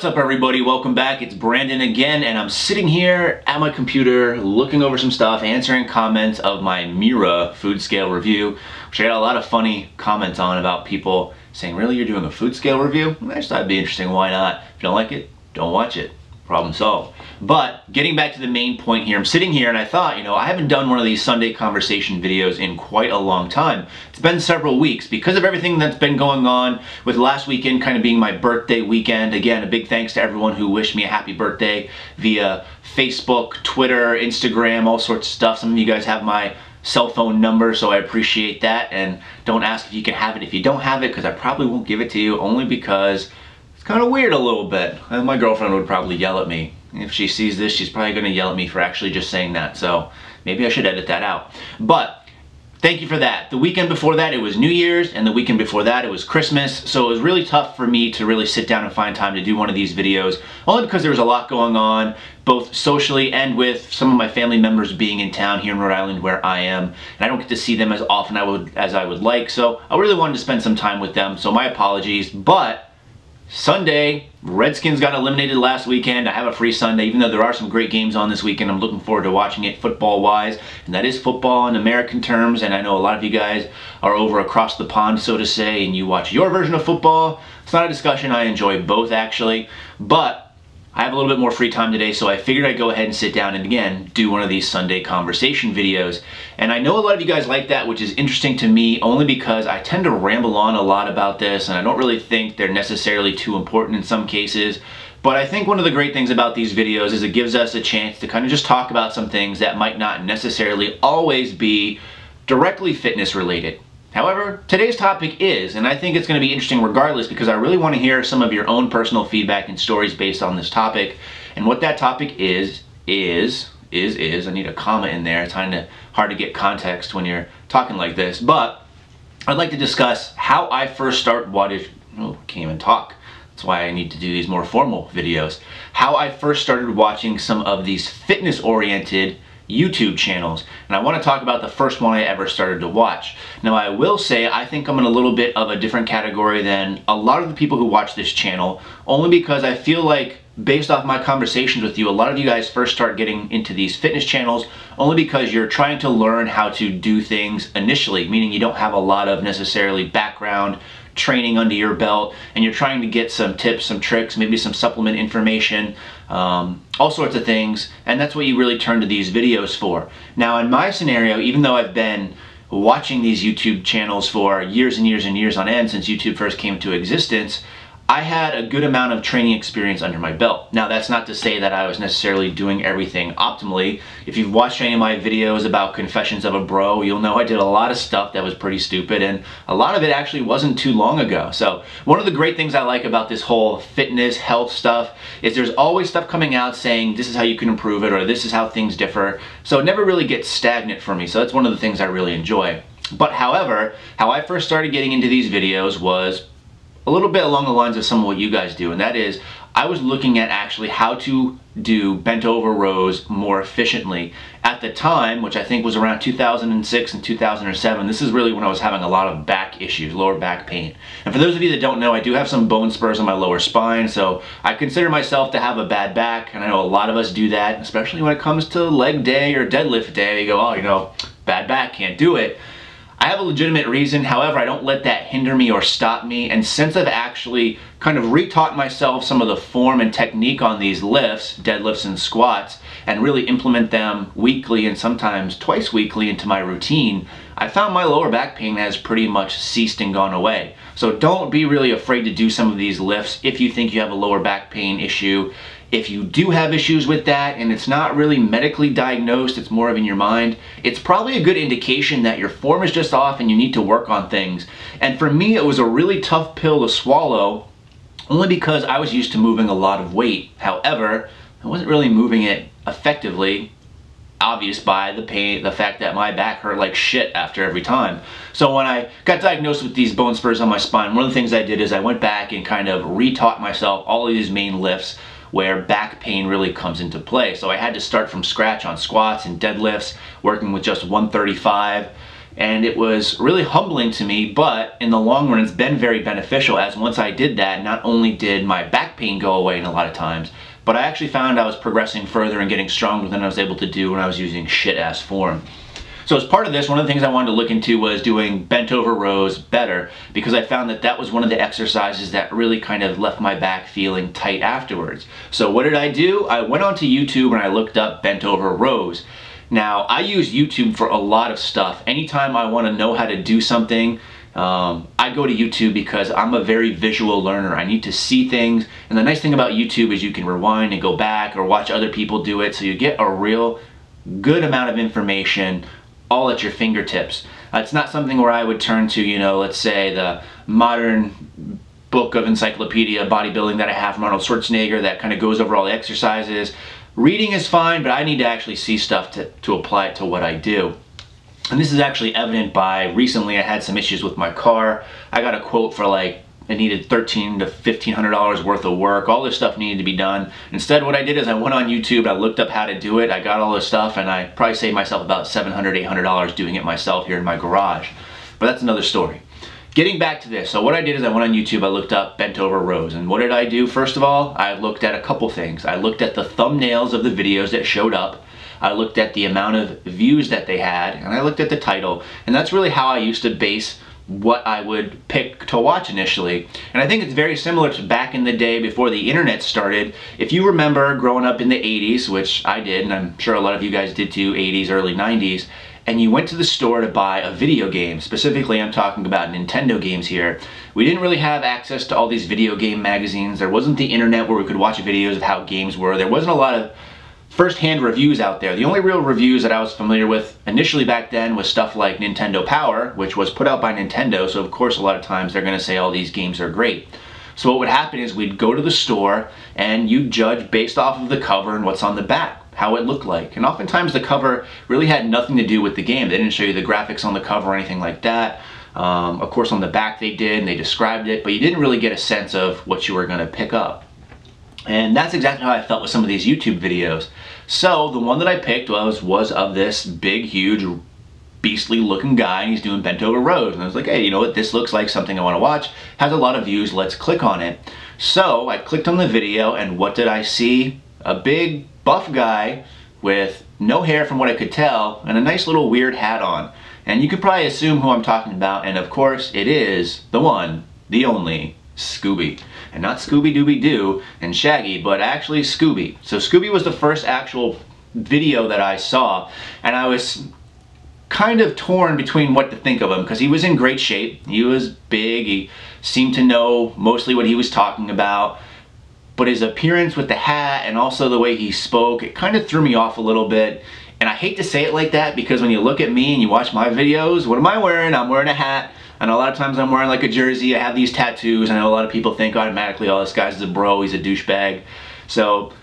What's up everybody, welcome back. It's Brandon again, and I'm sitting here at my computer looking over some stuff, answering comments of my Mira food scale review, which I got a lot of funny comments on about people saying, really, you're doing a food scale review? I just thought it'd be interesting, why not? If you don't like it, don't watch it. Problem solved. But getting back to the main point here, I'm sitting here and I thought, I haven't done one of these Sunday conversation videos in quite a long time. It's been several weeks because of everything that's been going on, with last weekend kind of being my birthday weekend. Again, a big thanks to everyone who wished me a happy birthday via Facebook, Twitter, Instagram, all sorts of stuff. Some of you guys have my cell phone number, so I appreciate that, and don't ask if you can have it if you don't have it, because I probably won't give it to you, only because it's kind of weird a little bit. And my girlfriend would probably yell at me. If she sees this, she's probably going to yell at me for actually just saying that, so maybe I should edit that out. But thank you for that. The weekend before that, it was New Year's, and the weekend before that, it was Christmas, so it was really tough for me to really sit down and find time to do one of these videos, only because there was a lot going on, both socially and with some of my family members being in town here in Rhode Island where I am, and I don't get to see them as often as I would like, so I really wanted to spend some time with them, so my apologies. But Sunday, Redskins got eliminated last weekend. I have a free Sunday, even though there are some great games on this weekend. I'm looking forward to watching it football-wise, and that is football in American terms, and I know a lot of you guys are over across the pond, so to say, and you watch your version of football. It's not a discussion. I enjoy both, actually, but I have a little bit more free time today, so I figured I'd go ahead and sit down and, again, do one of these Sunday conversation videos. And I know a lot of you guys like that, which is interesting to me, only because I tend to ramble on a lot about this, and I don't really think they're necessarily too important in some cases. But I think one of the great things about these videos is it gives us a chance to kind of just talk about some things that might not necessarily always be directly fitness related. However, today's topic is, and I think it's going to be interesting regardless, because I really want to hear some of your own personal feedback and stories based on this topic. And what that topic is, I need a comma in there. It's kind of hard to get context when you're talking like this. But I'd like to discuss how I first can't even talk. That's why I need to do these more formal videos. How I first started watching some of these fitness-oriented YouTube channels, and I want to talk about the first one I ever started to watch. Now, I will say I think I'm in a little bit of a different category than a lot of the people who watch this channel, only because I feel like, based off my conversations with you, a lot of you guys first start getting into these fitness channels only because you're trying to learn how to do things initially, meaning you don't have a lot of necessarily background training under your belt, and you're trying to get some tips, some tricks, maybe some supplement information, all sorts of things, and that's what you really turn to these videos for. Now, in my scenario, even though I've been watching these YouTube channels for years and years and years on end since YouTube first came into existence, I had a good amount of training experience under my belt. Now, that's not to say that I was necessarily doing everything optimally. If you've watched any of my videos about Confessions of a Bro, you'll know I did a lot of stuff that was pretty stupid, and a lot of it actually wasn't too long ago. So one of the great things I like about this whole fitness, health stuff is there's always stuff coming out saying this is how you can improve it, or this is how things differ. So it never really gets stagnant for me. So that's one of the things I really enjoy. But however, how I first started getting into these videos was a little bit along the lines of some of what you guys do, and that is I was looking at actually how to do bent over rows more efficiently. At the time, which I think was around 2006 and 2007, this is really when I was having a lot of back issues, lower back pain. And for those of you that don't know, I do have some bone spurs on my lower spine, so I consider myself to have a bad back, and I know a lot of us do that, especially when it comes to leg day or deadlift day. You go, oh, bad back, can't do it. I have a legitimate reason, however, I don't let that hinder me or stop me, and since I've actually kind of retaught myself some of the form and technique on these lifts, deadlifts and squats, and really implement them weekly and sometimes twice weekly into my routine, I found my lower back pain has pretty much ceased and gone away. So don't be really afraid to do some of these lifts if you think you have a lower back pain issue. If you do have issues with that and it's not really medically diagnosed, it's more of in your mind, it's probably a good indication that your form is just off and you need to work on things. And for me, it was a really tough pill to swallow, only because I was used to moving a lot of weight. However, I wasn't really moving it effectively, obvious by the pain, the fact that my back hurt like shit after every time. So when I got diagnosed with these bone spurs on my spine, one of the things I did is I went back and kind of retaught myself all of these main lifts where back pain really comes into play. So I had to start from scratch on squats and deadlifts, working with just 135, and it was really humbling to me, but in the long run it's been very beneficial, as once I did that, not only did my back pain go away in a lot of times, but I actually found I was progressing further and getting stronger than I was able to do when I was using shit-ass form. So as part of this, one of the things I wanted to look into was doing bent over rows better, because I found that that was one of the exercises that really kind of left my back feeling tight afterwards. So what did I do? I went onto YouTube and I looked up bent over rows. Now, I use YouTube for a lot of stuff. Anytime I want to know how to do something, I go to YouTube because I'm a very visual learner. I need to see things, and the nice thing about YouTube is you can rewind and go back or watch other people do it, so you get a real good amount of information all at your fingertips. It's not something where I would turn to, let's say the modern book of encyclopedia bodybuilding that I have from Arnold Schwarzenegger that kind of goes over all the exercises. Reading is fine, but I need to actually see stuff to apply it to what I do. And this is actually evident by recently I had some issues with my car. I got a quote for like, it needed $1,300 to $1,500 worth of work. All this stuff needed to be done. Instead, what I did is I went on YouTube, I looked up how to do it, I got all this stuff, and I probably saved myself about $700, $800 doing it myself here in my garage. But that's another story. Getting back to this, so what I did is I went on YouTube, I looked up bent over rows, and what did I do? First of all, I looked at a couple things. I looked at the thumbnails of the videos that showed up, I looked at the amount of views that they had, and I looked at the title, and that's really how I used to base what I would pick to watch initially. And I think it's very similar to back in the day before the internet started. If you remember growing up in the 80s, which I did, and I'm sure a lot of you guys did too, 80s, early 90s, and you went to the store to buy a video game, specifically I'm talking about Nintendo games here, we didn't really have access to all these video game magazines. There wasn't the internet where we could watch videos of how games were. There wasn't a lot of first-hand reviews out there. The only real reviews that I was familiar with initially back then was stuff like Nintendo Power, which was put out by Nintendo, so of course a lot of times they're going to say all these games are great. So what would happen is we'd go to the store and you'd judge based off of the cover and what's on the back, how it looked like. And oftentimes the cover really had nothing to do with the game. They didn't show you the graphics on the cover or anything like that. Of course on the back they did and they described it, but you didn't really get a sense of what you were going to pick up. And that's exactly how I felt with some of these YouTube videos. So the one that I picked was of this big, huge, beastly looking guy, and he's doing bent over rows. And I was like, hey, you know what, this looks like something I want to watch. Has a lot of views, let's click on it. So I clicked on the video, and what did I see? A big, buff guy with no hair from what I could tell, and a nice little weird hat on. And you could probably assume who I'm talking about, and of course it is the one, the only, Scooby. And not Scooby Doo and Shaggy, but actually Scooby. So Scooby was the first actual video that I saw, and I was kind of torn between what to think of him, because he was in great shape, he was big, he seemed to know mostly what he was talking about, but his appearance with the hat and also the way he spoke, it kind of threw me off a little bit. And I hate to say it like that, because when you look at me and you watch my videos, what am I wearing? I'm wearing a hat. And a lot of times I'm wearing like a jersey, I have these tattoos, I know a lot of people think automatically, oh, this guy's a bro, he's a douchebag. So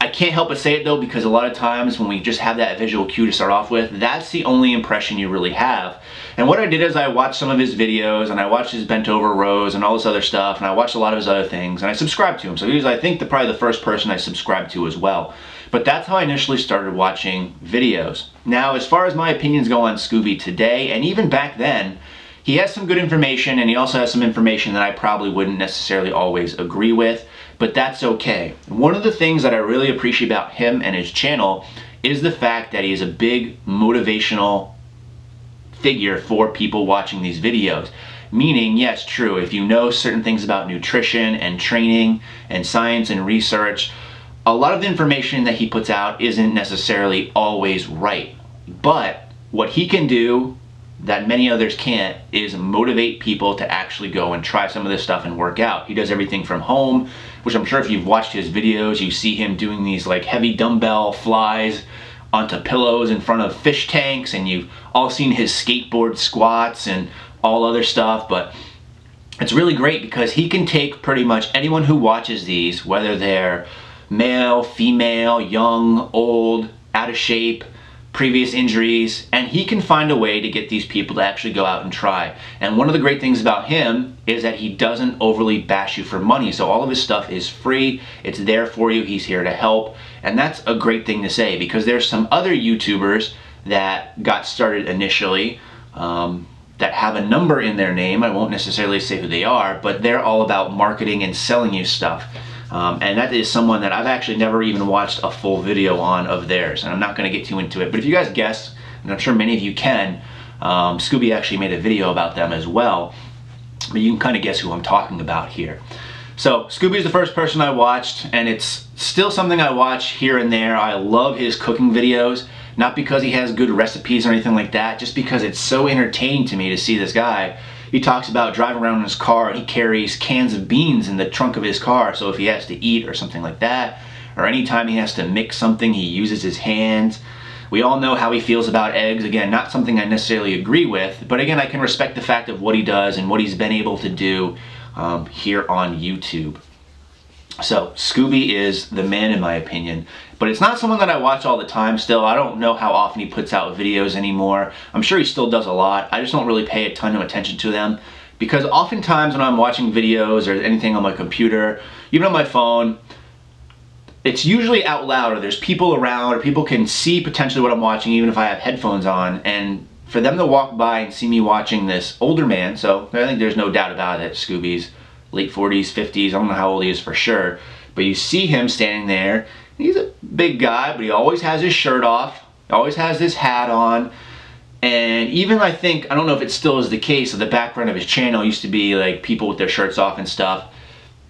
I can't help but say it though, because a lot of times when we just have that visual cue to start off with, that's the only impression you really have. And what I did is I watched some of his videos, and I watched his bent over rows and all this other stuff, and I watched a lot of his other things, and I subscribed to him. So he was, I think, probably the first person I subscribed to as well. But that's how I initially started watching videos. Now, as far as my opinions go on Scooby today, and even back then, he has some good information, and he also has some information that I probably wouldn't necessarily always agree with, but that's okay. One of the things that I really appreciate about him and his channel is the fact that he is a big motivational figure for people watching these videos. Meaning, yes, true, if you know certain things about nutrition and training and science and research, a lot of the information that he puts out isn't necessarily always right. But what he can do that many others can't is motivate people to actually go and try some of this stuff and work out. He does everything from home, which I'm sure if you've watched his videos, you see him doing these like heavy dumbbell flies onto pillows in front of fish tanks, and you've all seen his skateboard squats and all other stuff. But it's really great because he can take pretty much anyone who watches these, whether they're male, female, young, old, out of shape, previous injuries, and he can find a way to get these people to actually go out and try. And one of the great things about him is that he doesn't overly bash you for money. So all of his stuff is free, it's there for you, he's here to help. And that's a great thing to say, because there's some other YouTubers that got started initially, that have a number in their name. I won't necessarily say who they are, but they're all about marketing and selling you stuff. And that is someone that I've actually never even watched a full video on of theirs, and I'm not going to get too into it. But if you guys guess, and I'm sure many of you can, Scooby actually made a video about them as well, but you can kind of guess who I'm talking about here. So Scooby is the first person I watched, and it's still something I watch here and there. I love his cooking videos, not because he has good recipes or anything like that, just because it's so entertaining to me to see this guy. He talks about driving around in his car and he carries cans of beans in the trunk of his car, so if he has to eat or something like that, or anytime he has to mix something, he uses his hands. We all know how he feels about eggs. Again, not something I necessarily agree with, but again, I can respect the fact of what he does and what he's been able to do here on YouTube. So Scooby is the man in my opinion, but it's not someone that I watch all the time still. I don't know how often he puts out videos anymore. I'm sure he still does a lot. I just don't really pay a ton of attention to them, because oftentimes when I'm watching videos or anything on my computer, even on my phone, it's usually out loud, or there's people around, or people can see potentially what I'm watching even if I have headphones on, and for them to walk by and see me watching this older man, so I think there's no doubt about it, Scooby's late 40s, 50s, I don't know how old he is for sure, but you see him standing there. He's a big guy, but he always has his shirt off, always has his hat on, and even I think, I don't know if it still is the case, so the background of his channel used to be like people with their shirts off and stuff.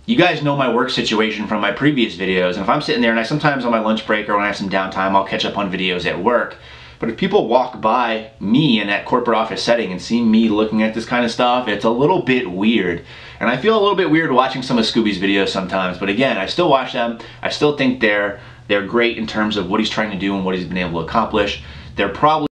You guys know my work situation from my previous videos, and if I'm sitting there, and I sometimes on my lunch break or when I have some downtime, I'll catch up on videos at work. But if people walk by me in that corporate office setting and see me looking at this kind of stuff, it's a little bit weird. And I feel a little bit weird watching some of Scooby's videos sometimes, but again, I still watch them. I still think they're great in terms of what he's trying to do and what he's been able to accomplish. They're probably